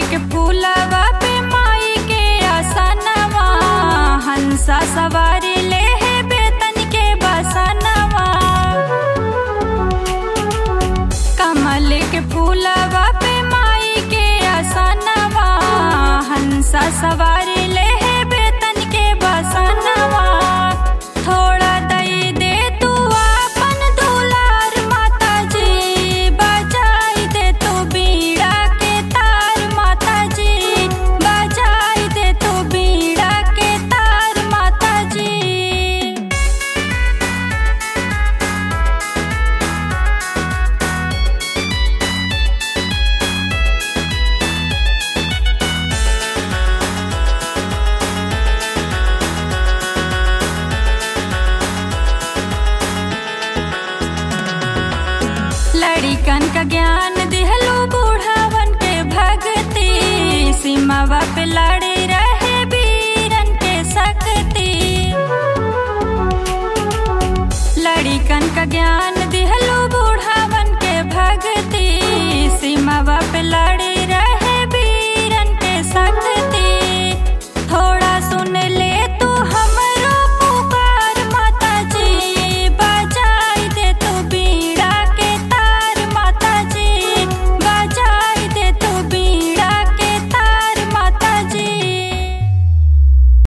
के फूलवा पे माई के आसनवा, हंसा सवारी ले है बेतन के बसनवा। कमल के फूलवा पे माई के आसनवा, हंसा सवारी ले है बेतन के बसनवा। थोड़ा दई दे तू आपन दुलार माता जी, बजाई दे तू बीड़ा के तार माता जी, बजाई दे तू बीड़ा के तार माता जी। लड़िकन का ज्ञान दिहलो बूढ़ावन के भक्ति, सीमावा पे लड़े रहे वीरन के शक्ति। लड़िकन का ज्ञान दिहलो बूढ़ावन के भक्ति, सीमावा पे लड़े